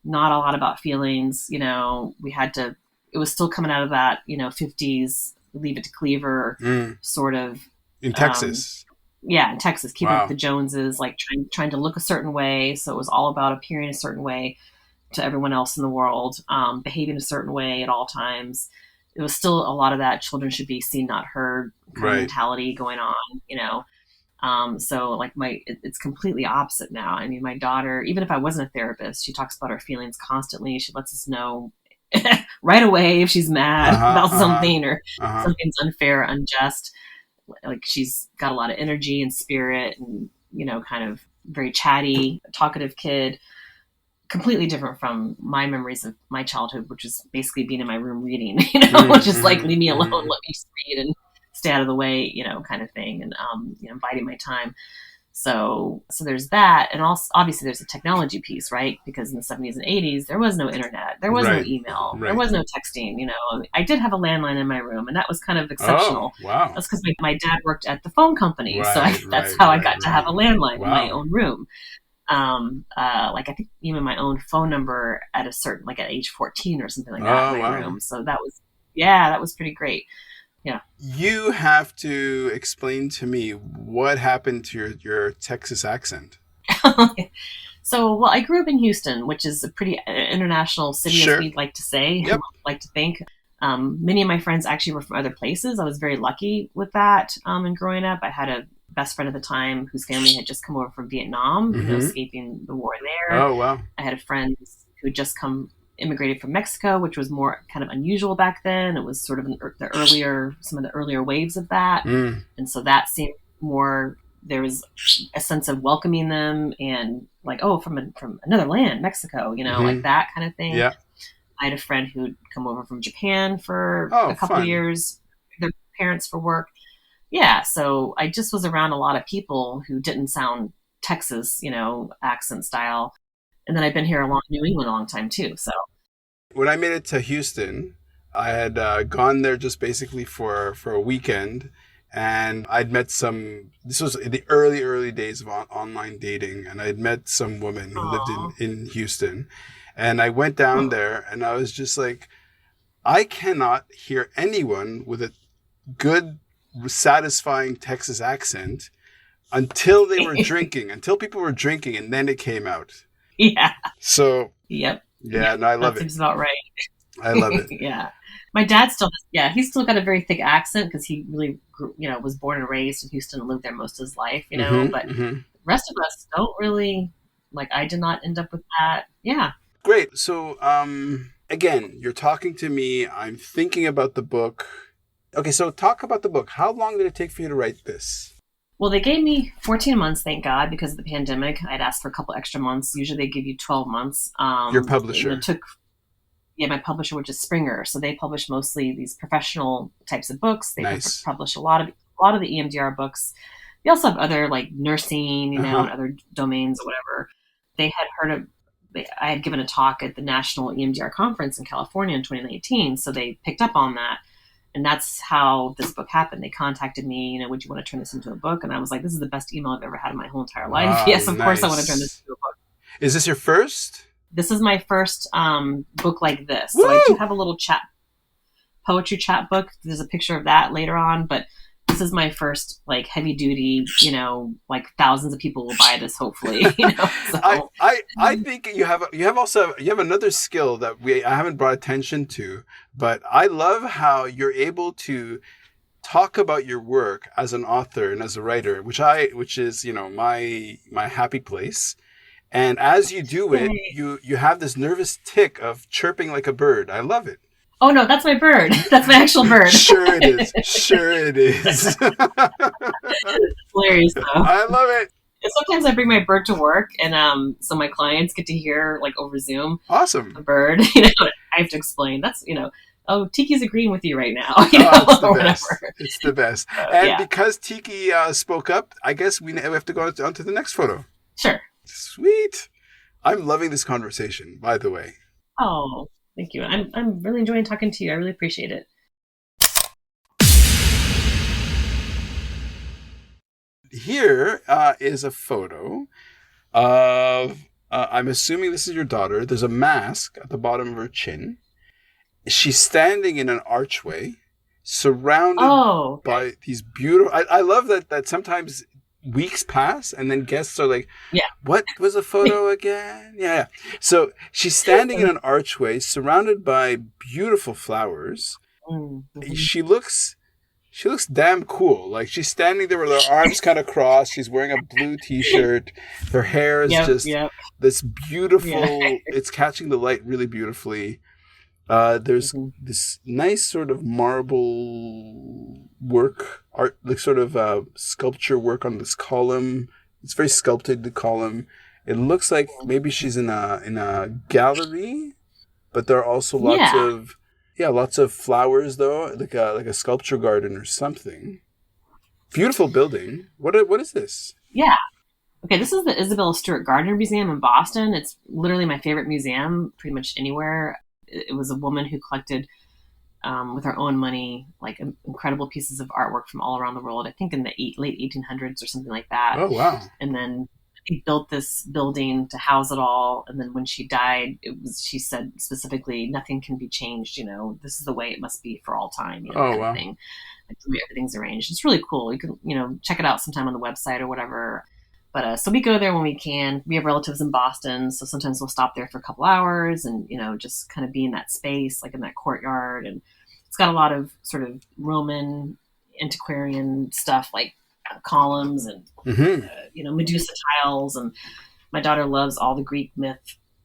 [SPEAKER 3] not a lot about feelings. It was still coming out of that, 50s, Leave It to Cleaver sort of.
[SPEAKER 1] In Texas.
[SPEAKER 3] In Texas, keeping up with the Joneses, like trying to look a certain way. So it was all about appearing a certain way to everyone else in the world, behaving a certain way at all times. It was still a lot of that children should be seen, not heard kind of mentality going on, so like it's completely opposite now. I mean, my daughter, even if I wasn't a therapist, she talks about her feelings constantly. She lets us know right away if she's mad about something or something's unfair, unjust. Like she's got a lot of energy and spirit and, kind of very chatty, talkative kid. Completely different from my memories of my childhood, which is basically being in my room reading, just like leave me alone, let me read and stay out of the way, kind of thing. And, biding my time. So there's that. And also, obviously there's a technology piece, right? Because in the 70s and 80s, there was no internet, there was no email, there was no texting, I did have a landline in my room, and that was kind of exceptional.
[SPEAKER 1] Oh, wow.
[SPEAKER 3] That's because my dad worked at the phone company. So that's how I got to have a landline in my own room. I think even my own phone number at a certain, like at age 14 or something like that in my room. So that was pretty great. Yeah.
[SPEAKER 1] You have to explain to me what happened to your Texas accent.
[SPEAKER 3] So, I grew up in Houston, which is a pretty international city, as we'd like to say, like to think. Many of my friends actually were from other places. I was very lucky with that. And growing up, I had a best friend at the time whose family had just come over from Vietnam, escaping the war there.
[SPEAKER 1] Oh, wow.
[SPEAKER 3] I had a friend who had just immigrated from Mexico, which was more kind of unusual back then. It was sort of some of the earlier waves of that. And so that seemed more, there was a sense of welcoming them and like, oh, from another land, Mexico, like that kind of thing.
[SPEAKER 1] Yeah.
[SPEAKER 3] I had a friend who'd come over from Japan for a couple of years, their parents for work. Yeah. So I just was around a lot of people who didn't sound Texas, accent style. And then I've been here New England a long time too. So
[SPEAKER 1] when I made it to Houston, I had gone there just basically for a weekend, and I'd met this was in the early days of online dating, and I'd met some woman who lived in Houston, and I went down there and I was just like, I cannot hear anyone with a good, satisfying Texas accent until they were drinking, until people were drinking, and then it came out.
[SPEAKER 3] Yeah.
[SPEAKER 1] So,
[SPEAKER 3] Yep.
[SPEAKER 1] yeah, no, I love
[SPEAKER 3] That
[SPEAKER 1] it.
[SPEAKER 3] seems about right.
[SPEAKER 1] I love it.
[SPEAKER 3] Yeah. My dad still, he's still got a very thick accent because he really grew, was born and raised in Houston and lived there most of his life, but the rest of us don't really, like, I did not end up with that. Yeah.
[SPEAKER 1] Great. So, again, you're talking to me. I'm thinking about the book. Okay, so talk about the book. How long did it take for you to write this?
[SPEAKER 3] Well, they gave me 14 months, thank God, because of the pandemic. I'd asked for a couple extra months. Usually they give you 12 months.
[SPEAKER 1] Your publisher.
[SPEAKER 3] It took, my publisher, which is Springer. So they publish mostly these professional types of books. They
[SPEAKER 1] Nice.
[SPEAKER 3] publish a lot of the EMDR books. They also have other, like, nursing, and other domains or whatever. They had heard of, I had given a talk at the National EMDR Conference in California in 2019. So they picked up on that. And that's how this book happened. They contacted me, would you want to turn this into a book? And I was like, this is the best email I've ever had in my whole entire life. Yes, of course I want to turn this into a book.
[SPEAKER 1] Is this your first?
[SPEAKER 3] This is my first book like this.
[SPEAKER 1] Woo!
[SPEAKER 3] So I do have a little poetry chat book. There's a picture of that later on, but this is my first, like, heavy duty, like, thousands of people will buy this, hopefully. So.
[SPEAKER 1] I think you have another skill that I haven't brought attention to, but I love how you're able to talk about your work as an author and as a writer, which is my happy place. And as you do it, you have this nervous tick of chirping like a bird. I love it.
[SPEAKER 3] Oh, no, that's my bird. That's my actual bird.
[SPEAKER 1] Sure it is. Sure it is.
[SPEAKER 3] It's hilarious, though.
[SPEAKER 1] I love it.
[SPEAKER 3] And sometimes I bring my bird to work, and so my clients get to hear, like, over Zoom.
[SPEAKER 1] Awesome.
[SPEAKER 3] The bird. I have to explain. That's, oh, Tiki's agreeing with you right now.
[SPEAKER 1] It's the best. It's the best. And because Tiki spoke up, I guess we have to go on to the next photo.
[SPEAKER 3] Sure.
[SPEAKER 1] Sweet. I'm loving this conversation, by the way.
[SPEAKER 3] Oh, thank you. I'm really enjoying talking to you. I really appreciate it.
[SPEAKER 1] Here is a photo of, I'm assuming this is your daughter. There's a mask at the bottom of her chin. She's standing in an archway surrounded by these beautiful... I love that sometimes weeks pass and then guests are like, what was the photo again? Yeah. So she's standing in an archway surrounded by beautiful flowers.
[SPEAKER 3] Mm-hmm.
[SPEAKER 1] She looks damn cool. Like, she's standing there with her arms kind of crossed. She's wearing a blue t-shirt. Her hair is this beautiful, it's catching the light really beautifully. There's this nice sort of marble work, art, like sort of sculpture work on this column. It's very sculpted, the column. It looks like maybe she's in a gallery, but there are also lots of flowers though, like a sculpture garden or something. Beautiful building. What is this?
[SPEAKER 3] Yeah. Okay, this is the Isabella Stewart Gardner Museum in Boston. It's literally my favorite museum, pretty much anywhere. It was a woman who collected, with her own money, like incredible pieces of artwork from all around the world. I think in the late 1800s or something like that.
[SPEAKER 1] Oh, wow.
[SPEAKER 3] And then he built this building to house it all. And then when she died, she said specifically, nothing can be changed. This is the way it must be for all time.
[SPEAKER 1] Wow.
[SPEAKER 3] Like, the way everything's arranged. It's really cool. You can, check it out sometime on the website or whatever. But so we go there when we can. We have relatives in Boston, so sometimes we'll stop there for a couple hours and, just kind of be in that space, like in that courtyard. And it's got a lot of sort of Roman antiquarian stuff, like columns and, Medusa tiles. And my daughter loves all the Greek myth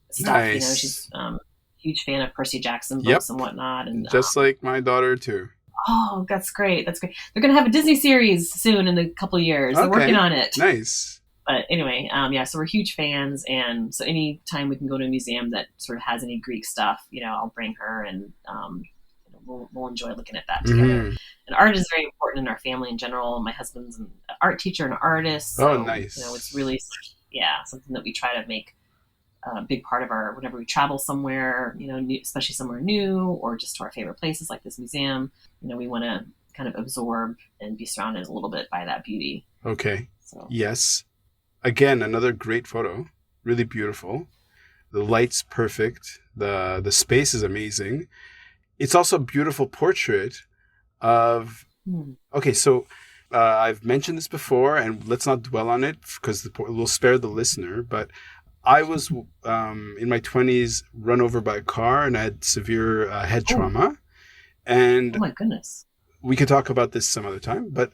[SPEAKER 3] stuff.
[SPEAKER 1] Nice.
[SPEAKER 3] She's a huge fan of Percy Jackson books and whatnot. And
[SPEAKER 1] just like my daughter, too.
[SPEAKER 3] Oh, that's great. That's great. They're going to have a Disney series soon in a couple of years. They're working on it.
[SPEAKER 1] Nice.
[SPEAKER 3] But anyway, so we're huge fans. And so anytime we can go to a museum that sort of has any Greek stuff, I'll bring her and we'll enjoy looking at that together.
[SPEAKER 1] Mm-hmm.
[SPEAKER 3] And art is very important in our family in general. My husband's an art teacher and an artist. So,
[SPEAKER 1] nice.
[SPEAKER 3] It's really, something that we try to make a big part of whenever we travel somewhere, especially somewhere new or just to our favorite places like this museum, we want to kind of absorb and be surrounded a little bit by that beauty.
[SPEAKER 1] Okay.
[SPEAKER 3] So.
[SPEAKER 1] Yes. Again, another great photo. Really beautiful. The light's perfect. The space is amazing. It's also a beautiful portrait of... Okay, so I've mentioned this before, and let's not dwell on it because we'll spare the listener, but I was in my 20s run over by a car and I had severe head
[SPEAKER 3] Oh,
[SPEAKER 1] trauma. And
[SPEAKER 3] oh my goodness.
[SPEAKER 1] we could talk about this some other time, but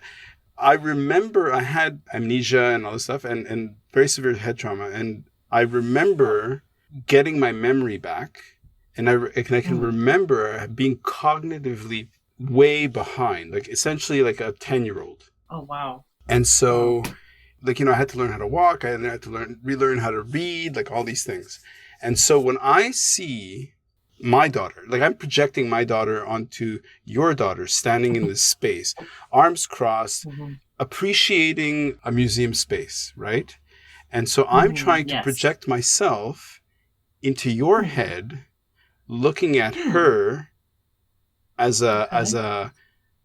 [SPEAKER 1] I remember I had amnesia and all this stuff and very severe head trauma. And I remember getting my memory back, and I can
[SPEAKER 3] Mm.
[SPEAKER 1] remember being cognitively way behind, like essentially like a 10-year-old.
[SPEAKER 3] Oh, wow.
[SPEAKER 1] And so,
[SPEAKER 3] Wow.
[SPEAKER 1] like, I had to learn how to walk. I had to relearn how to read, like all these things. And so when I see my daughter, like I'm projecting my daughter onto your daughter standing in this space, arms crossed,
[SPEAKER 3] Mm-hmm.
[SPEAKER 1] appreciating a museum space, right? And so I'm trying to
[SPEAKER 3] Yes.
[SPEAKER 1] project myself into your
[SPEAKER 3] Mm.
[SPEAKER 1] head, looking at
[SPEAKER 3] Hmm.
[SPEAKER 1] her as
[SPEAKER 3] Okay.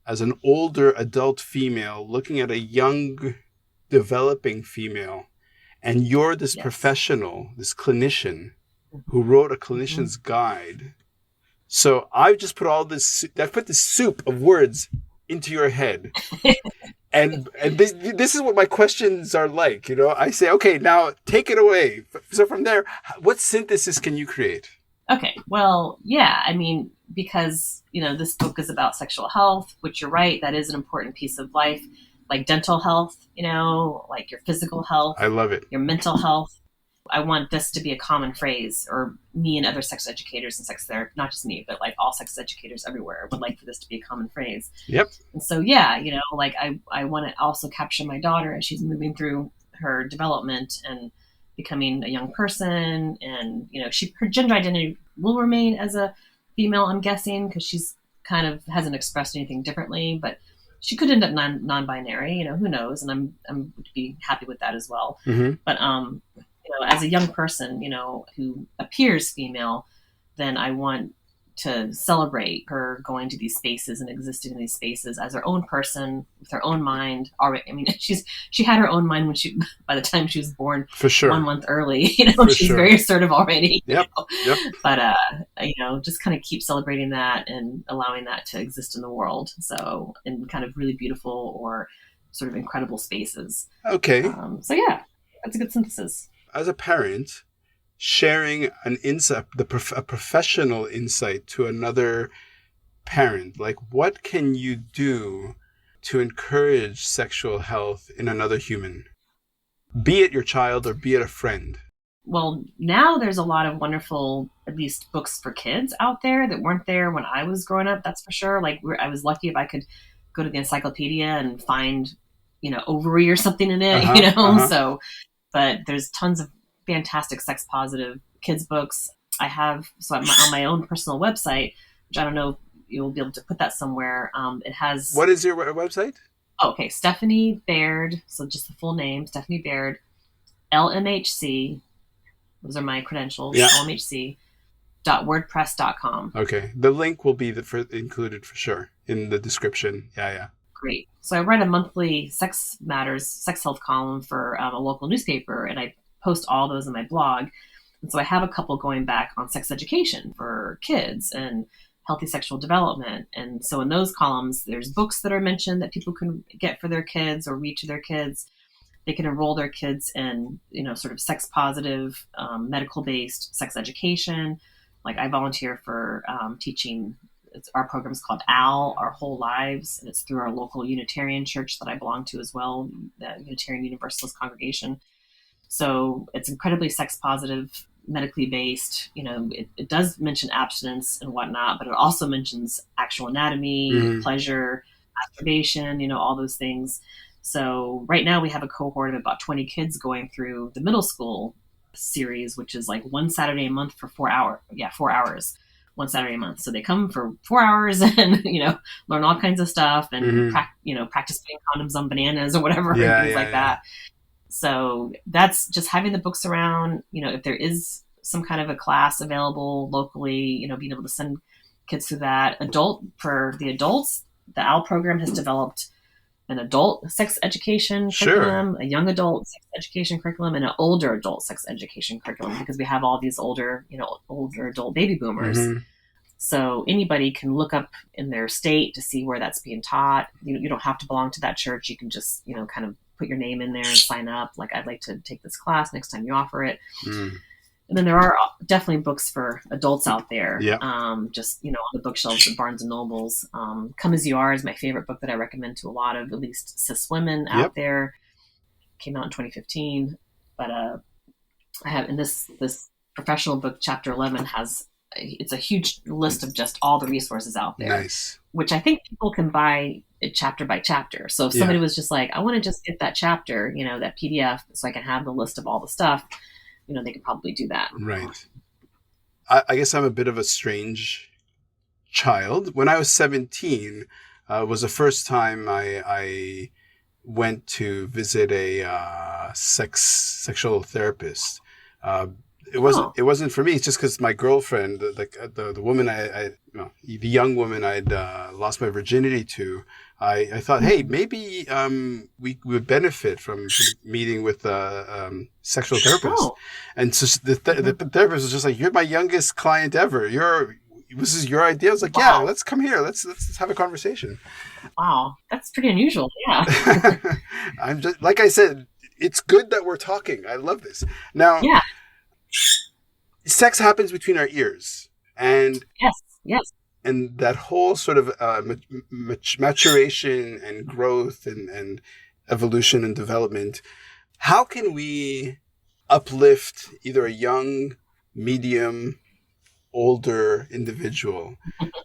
[SPEAKER 1] as an older adult female, looking at a young developing female, and you're this
[SPEAKER 3] Yes.
[SPEAKER 1] professional, this clinician who wrote a
[SPEAKER 3] Mm-hmm.
[SPEAKER 1] clinician's guide. So I've just put I've put this soup of words into your head. And this is what my questions are like. I say, okay, now take it away. So from there, what synthesis can you create?
[SPEAKER 3] Okay. Well, yeah. I mean, because, this book is about sexual health, which you're right, that is an important piece of life, like dental health, like your physical health,
[SPEAKER 1] I love it.
[SPEAKER 3] your mental health. I want this to be a common phrase, or me and other sex educators and sex therapists, not just me, but like all sex educators everywhere would like for this to be a common phrase.
[SPEAKER 1] Yep.
[SPEAKER 3] And so, yeah, like I want to also capture my daughter as she's moving through her development and becoming a young person. And, her gender identity will remain as a female, I'm guessing, because she's kind of hasn't expressed anything differently, but she could end up non-binary, who knows? And I'm would be happy with that as well.
[SPEAKER 1] Mm-hmm.
[SPEAKER 3] But, as a young person, who appears female, then I want to celebrate her going to these spaces and existing in these spaces as her own person with her own mind. Already, I mean, she had her own mind by the time she was born,
[SPEAKER 1] For sure.
[SPEAKER 3] 1 month early.
[SPEAKER 1] For
[SPEAKER 3] She's
[SPEAKER 1] sure.
[SPEAKER 3] very assertive already.
[SPEAKER 1] Yep. Yep.
[SPEAKER 3] But just kind of keep celebrating that and allowing that to exist in the world. So in kind of really beautiful or sort of incredible spaces.
[SPEAKER 1] Okay.
[SPEAKER 3] So yeah, that's a good synthesis.
[SPEAKER 1] As a parent, sharing an insight, a professional insight to another parent, like what can you do to encourage sexual health in another human, be it your child or be it a friend?
[SPEAKER 3] Well, now there's a lot of wonderful, at least books for kids out there that weren't there when I was growing up. That's for sure. Like I was lucky if I could go to the encyclopedia and find, ovary or something in it, So, but there's tons of fantastic sex positive kids books. I have, so on my own personal website, which I don't know if you'll be able to put that somewhere. It has.
[SPEAKER 1] What is your website?
[SPEAKER 3] Oh, okay. Stephanie Baird. So just the full name, Stephanie Baird, LMHC. Those are my credentials.
[SPEAKER 1] Yeah.
[SPEAKER 3] LMHC.wordpress.com.
[SPEAKER 1] Okay. The link will be included for sure in the description. Yeah.
[SPEAKER 3] Great. So I write a monthly sex health column for a local newspaper, and I post all those in my blog. And so I have a couple going back on sex education for kids and healthy sexual development. And so in those columns, there's books that are mentioned that people can get for their kids or read to their kids. They can enroll their kids in, sort of sex positive, medical based sex education. Like I volunteer for teaching. Our program is called OWL, Our Whole Lives, and it's through our local Unitarian church that I belong to as well, the Unitarian Universalist congregation. So it's incredibly sex positive, medically based. It does mention abstinence and whatnot, but it also mentions actual anatomy, pleasure, masturbation, all those things. So right now we have a cohort of about 20 kids going through the middle school series, which is like one Saturday a month for 4 hours. Yeah, 4 hours, one Saturday a month. So they come for 4 hours and, learn all kinds of stuff and, practice putting condoms on bananas or whatever, and things like that. So that's just having the books around, if there is some kind of a class available locally, being able to send kids through that. For the adults, the OWL program has developed an adult sex education curriculum, a young adult sex education curriculum, and an older adult sex education curriculum, because we have all these older adult baby boomers. So anybody can look up in their state to see where that's being taught. You don't have to belong to that church. You can just, kind of put your name in there and sign up. Like, I'd like to take this class next time you offer it.
[SPEAKER 1] Mm.
[SPEAKER 3] And then there are definitely books for adults out there.
[SPEAKER 1] Yeah.
[SPEAKER 3] Just, on the bookshelves at Barnes and Nobles. Come As You Are is my favorite book that I recommend to a lot of, at least, cis women out there. Came out in 2015. But I have, in this professional book, chapter 11 it's a huge list of just all the resources out there.
[SPEAKER 1] Nice.
[SPEAKER 3] Which I think people can buy it chapter by chapter. So if somebody was just like, I want to just get that chapter, that PDF, so I can have the list of all the stuff, they could probably do that.
[SPEAKER 1] Right. I guess I'm a bit of a strange child. When I was 17, was the first time I went to visit a sexual therapist. It wasn't for me. It's just because my girlfriend, the woman the young woman I'd lost my virginity to, I thought, hey, maybe we would benefit from meeting with a sexual therapist. Oh. And so the therapist was just like, "You're my youngest client ever. This is your idea." I was like, "Yeah, let's come here. Let's have a conversation."
[SPEAKER 3] Wow, that's pretty unusual. Yeah.
[SPEAKER 1] I'm just, like I said, it's good that we're talking. I love this. Now, sex happens between our ears, and
[SPEAKER 3] yes.
[SPEAKER 1] And that whole sort of maturation and growth and evolution and development, how can we uplift either a young, medium, older individual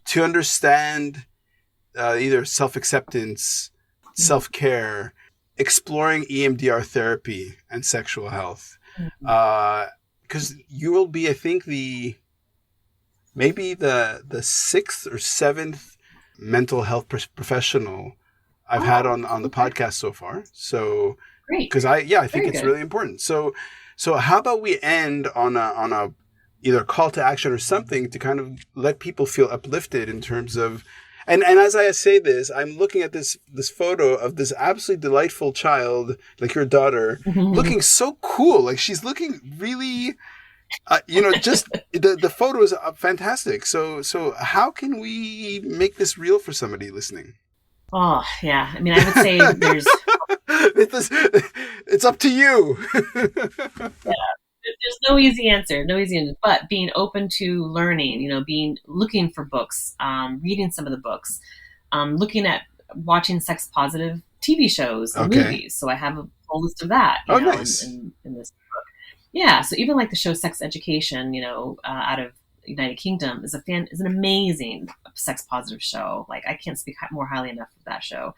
[SPEAKER 1] to understand either self-acceptance, self-care, exploring EMDR therapy and sexual health? Because you will be, I think, maybe the sixth or seventh mental health professional I've had on the podcast so far. So
[SPEAKER 3] great,
[SPEAKER 1] because I think it's really important. So how about we end on a either call to action or something to kind of let people feel uplifted in terms of, and as I say this, I'm looking at this photo of this absolutely delightful child, like your daughter, looking so cool. Like, she's looking really, just the photo is fantastic. So how can we make this real for somebody listening?
[SPEAKER 3] Oh, yeah. I mean, I would say there's...
[SPEAKER 1] it's up to you.
[SPEAKER 3] There's no easy answer, but being open to learning, looking for books, reading some of the books, looking at watching sex positive TV shows and movies. So I have a whole list of that,
[SPEAKER 1] nice.
[SPEAKER 3] in this book. Yeah. So even like the show Sex Education, out of United Kingdom is an amazing sex positive show. Like, I can't speak more highly enough of that show.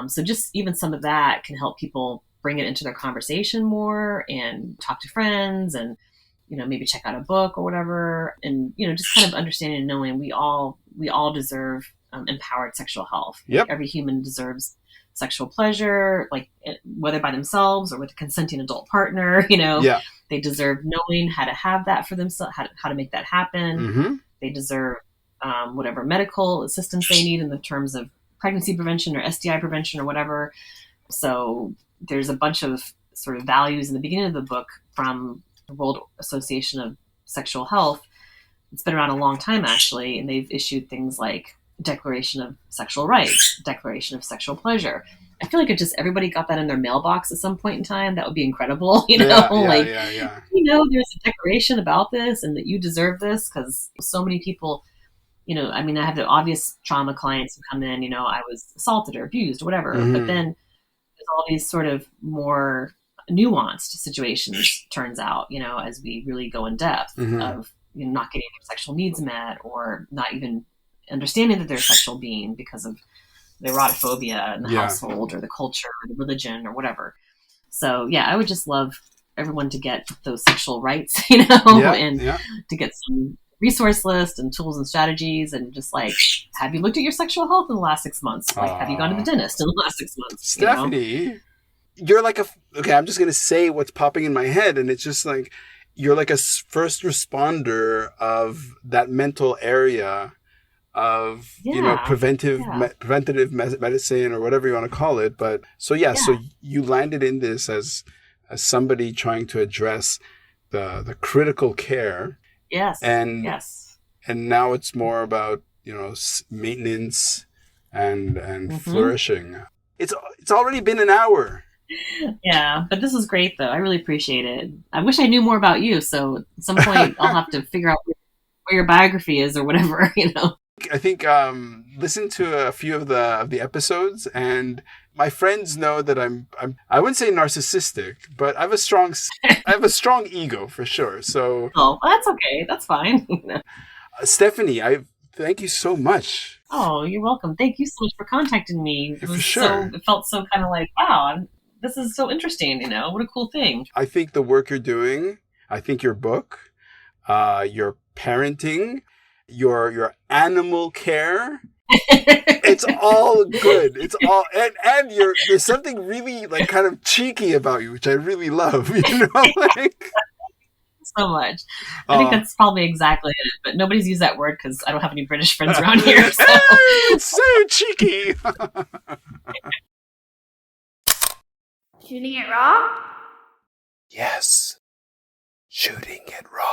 [SPEAKER 3] So just even some of that can help people bring it into their conversation more and talk to friends and, maybe check out a book or whatever. And, just kind of understanding and knowing we all deserve empowered sexual health.
[SPEAKER 1] Yep.
[SPEAKER 3] Like, every human deserves sexual pleasure, like whether by themselves or with a consenting adult partner, they deserve knowing how to have that for themselves, how to make that happen.
[SPEAKER 1] Mm-hmm.
[SPEAKER 3] They deserve whatever medical assistance they need in the terms of pregnancy prevention or STI prevention or whatever. So there's a bunch of sort of values in the beginning of the book from the World Association of Sexual Health. It's been around a long time, actually, and they've issued things like Declaration of Sexual Rights, Declaration of Sexual Pleasure. I feel like if just everybody got that in their mailbox at some point in time, that would be incredible. There's a declaration about this and that you deserve this, because so many people, I have the obvious trauma clients who come in, I was assaulted or abused or whatever, but then there's all these sort of more nuanced situations, turns out, as we really go in depth of not getting their sexual needs met, or not even understanding that they're a sexual being because of the erotophobia in the household or the culture or the religion or whatever. So I would just love everyone to get those sexual rights, and to get some resource list and tools and strategies, and just like, have you looked at your sexual health in the last 6 months? Like, have you gone to the dentist in the last 6 months?
[SPEAKER 1] Stephanie, you're like I'm just going to say what's popping in my head. And it's just like, you're like a first responder of that mental area of, preventative medicine or whatever you want to call it. But so you landed in this as somebody trying to address the critical care.
[SPEAKER 3] Yes.
[SPEAKER 1] And now it's more about, maintenance and flourishing. It's already been an hour.
[SPEAKER 3] Yeah, but this is great though. I really appreciate it. I wish I knew more about you. So at some point I'll have to figure out where your biography is or whatever, you know.
[SPEAKER 1] I think listen to a few of the episodes, and my friends know that I wouldn't say narcissistic, but I have a strong ego for sure. So
[SPEAKER 3] Oh, well, that's okay. That's fine.
[SPEAKER 1] Stephanie, I thank you so much.
[SPEAKER 3] Oh, you're welcome. Thank you so much for contacting me.
[SPEAKER 1] For sure.
[SPEAKER 3] It felt so kind of like, wow, this is so interesting, you know, what a cool thing.
[SPEAKER 1] I think the work you're doing, I think your book, your parenting, your animal care, it's all good. It's all and there's something really like kind of cheeky about you, which I really love. You know, like
[SPEAKER 3] So much. I think that's probably exactly it, but nobody's used that word because I don't have any British friends around here. So.
[SPEAKER 1] It's so cheeky.
[SPEAKER 4] Shooting it raw?
[SPEAKER 1] Yes, shooting it raw.